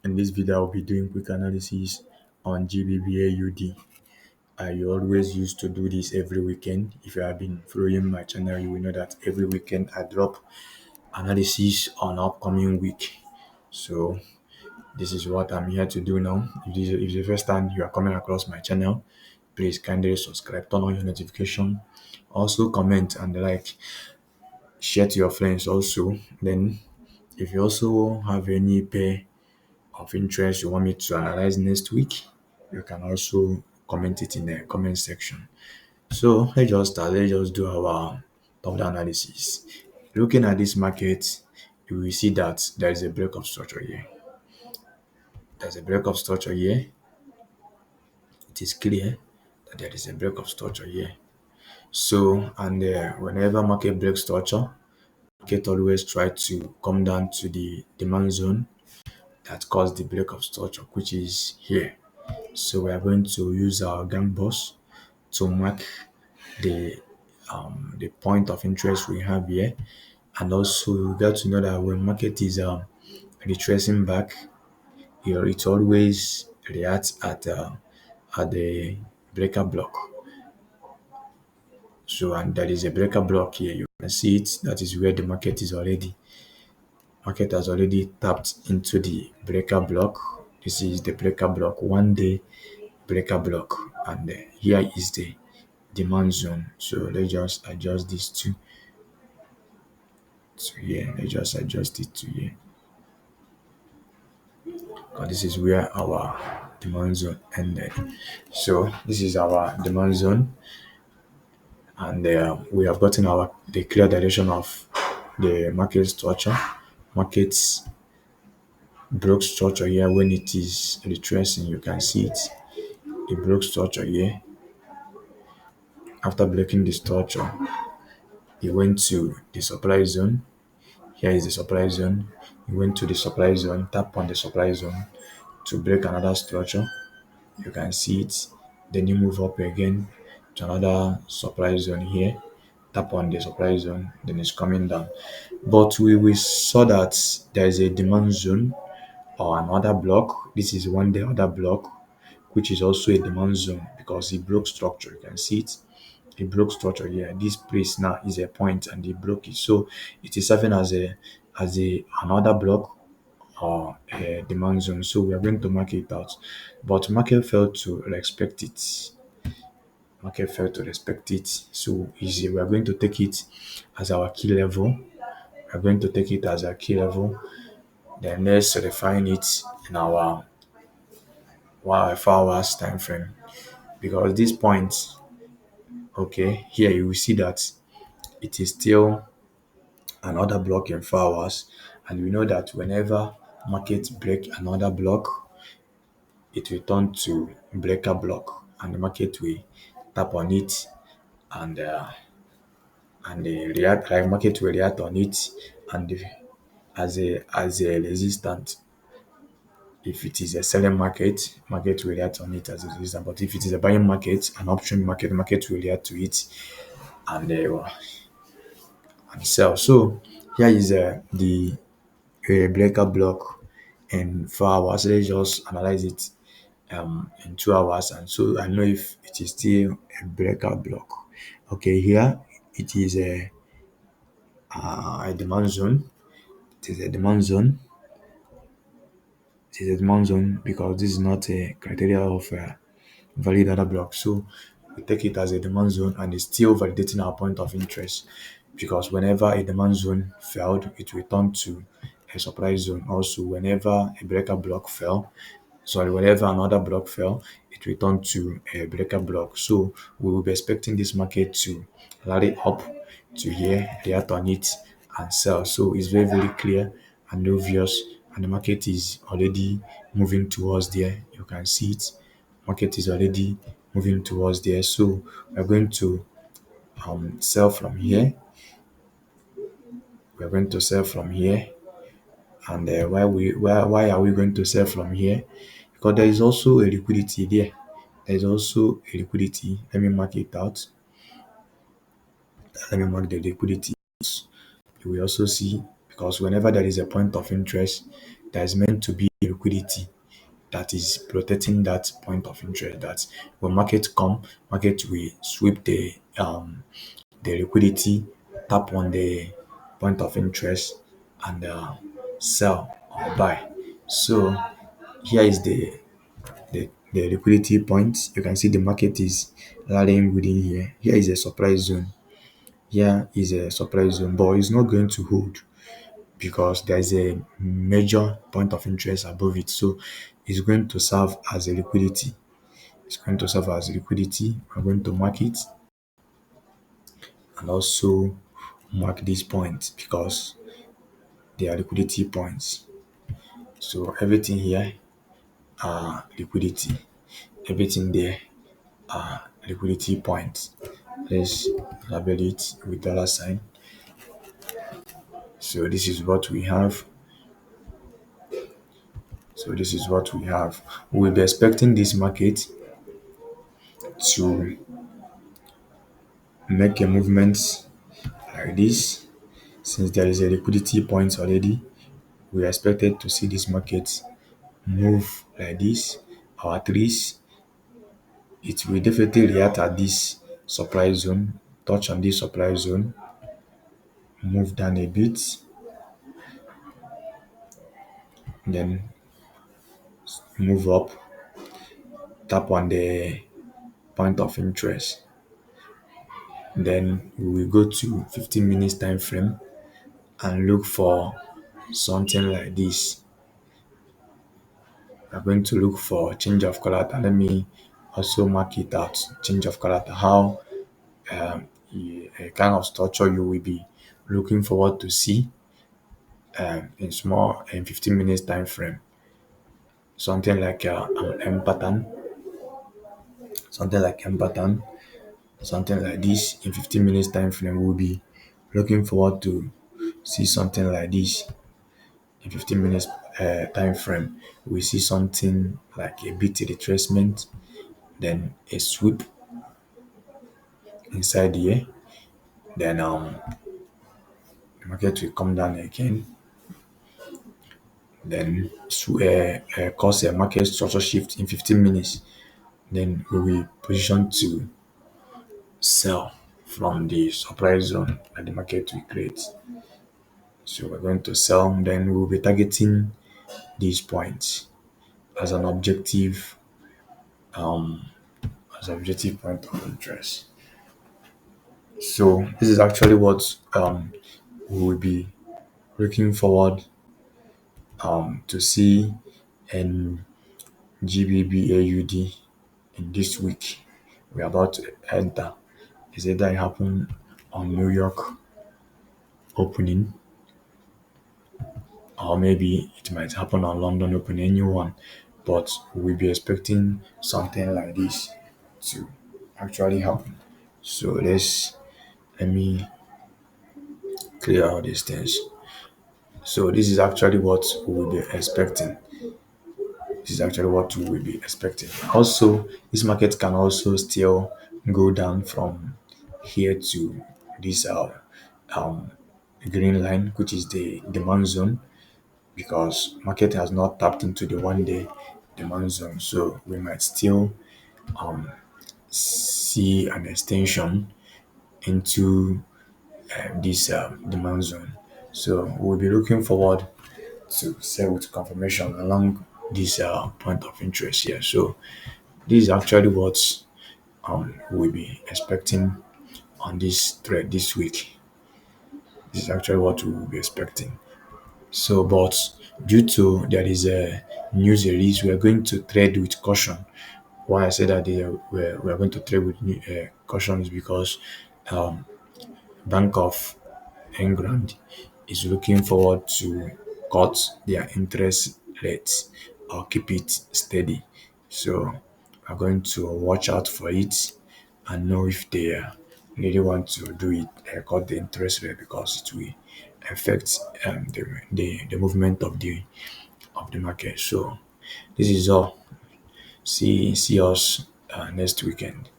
In this video, I'll be doing quick analysis on GBPAUD. I always used to do this every weekend. If you have been following my channel, you will know that every weekend I drop analysis on upcoming week. So this is what I'm here to do now. If it's the first time you are coming across my channel, please kindly subscribe, turn on your notification, also comment and like, share to your friends also. Then if you also have any pair of interest you want me to analyze next week, you can also comment it in the comment section. So let's just start. Let's just do our top down analysis. Looking at this market, you will see that there is a break of structure here. There's a break of structure here. It is clear that there is a break of structure here. So, and whenever market breaks structure, market always try to come down to the demand zone that caused the break of structure, which is here. So we are going to use our gang boss to mark the the point of interest we have here, and also you got to know that when market is retracing back, it always reacts at the breaker block. So and there is a breaker block here. You can see it. That is where the market has already tapped into the breaker block. This is the breaker block, 1 day breaker block, and here is the demand zone. So let's just adjust this to here. Let's just adjust it to here. And this is where our demand zone ended. So this is our demand zone, and we have gotten the clear direction of the market structure. Markets broke structure here when it is retracing. You can see it. It broke structure here. After breaking the structure, it went to the supply zone. Here is the supply zone. You went to the supply zone, tap on the supply zone to break another structure. You can see it. Then you move up again to another supply zone here. Tap on the supply zone, then it's coming down. But we saw that there is a demand zone or another block. This is one day other block, which is also a demand zone because it broke structure. You can see it. It broke structure here. This place now is a point and it broke it. So it is serving as a another block or a demand zone. So we are going to mark it out. But market failed to respect it. Market failed to respect it. So easy. We are going to take it as our key level. We are going to take it as a key level. Then let's refine it in our 4 hours time frame. Because this point, okay, here you will see that it is still another block in 4 hours, and we know that whenever market break another block, it will turn to breaker block, and the market will tap on it, and the react like market will react on it, and as a resistance. If it is a selling market, market will react on it as a resistance. But if it is a buying market, an option market, market will react to it and and sell. So here is the breaker block in 4 hours. Let's just analyze it in 2 hours, and so I know if it is still a breaker block. Okay, here it is a demand zone. It is a demand zone. It is a demand zone because this is not a criteria of valid order block. So we take it as a demand zone and it's still validating our point of interest, because whenever a demand zone failed, it will turn to a supply zone. Also, whenever a breaker block fell, sorry, whenever another block fell, it will turn to a breaker block. So we will be expecting this market to rally up to here, react on it, and sell. So it's very, very clear and obvious, and the market is already moving towards there. You can see it. Market is already moving towards there. So we're going to sell from here. We're going to sell from here. And why are we going to sell from here? Because there is also a liquidity there. There is also a liquidity. Let me mark it out. Let me mark the liquidity. You will also see, because whenever there is a point of interest, there is meant to be liquidity that is protecting that point of interest. That when market come, market will sweep the liquidity, tap on the point of interest, and sell or buy. So here is the liquidity point. You can see the market is rallying within here. Here is a supply zone. Here is a supply zone, but it's not going to hold because there is a major point of interest above it. So it's going to serve as a liquidity. It's going to serve as liquidity. We're going to mark it and also mark these points because they are liquidity points. So everything here are liquidity. Everything there are liquidity points. Let's label it with dollar sign. So this is what we have. So this is what we have. We'll be expecting this market to make a movement like this. Since there is a liquidity point already, we are expected to see this market move like this, or at least it will definitely react at this supply zone, touch on this supply zone, move down a bit, then move up, tap on the point of interest. Then we will go to 15 minutes time frame and look for something like this. We're going to look for change of color. Let me also mark it out. Change of color. How a kind of structure you will be looking forward to see in small in 15 minutes time frame. Something like an M pattern, something like M pattern, something like this in 15 minutes time frame. We'll be looking forward to see something like this in 15 minutes time frame. We see something like a bit retracement, then a sweep inside here, then the market will come down again, then cause a market structure shift in 15 minutes. Then we will position to sell from the supply zone that the market will create. So we're going to sell, then we'll be targeting these points as an objective, um, as an objective point of interest. So this is actually what we will be looking forward to see in GBBAUD in this week. We're about to enter. Is either it happen on New York opening, or maybe it might happen on London opening, anyone. But we'll be expecting something like this to actually happen. So let me clear all these things. So this is actually what we will be expecting. This is actually what we will be expecting. Also, this market can also still go down from here to this um green line, which is the demand zone, because market has not tapped into the 1 day demand zone. So we might still see an extension into this demand zone. So we'll be looking forward to sell with confirmation along this point of interest here. So this is actually what we'll be expecting on this trade this week. This is actually what we will be expecting. So, but due to there is a news release, we are going to trade with caution. Why I say that we are going to trade with caution is because um, Bank of England is looking forward to cut their interest rates or keep it steady. So we're going to watch out for it and know if they really want to do it, cut the interest rate, because it will affect the movement of the market. So this is all. See us next weekend.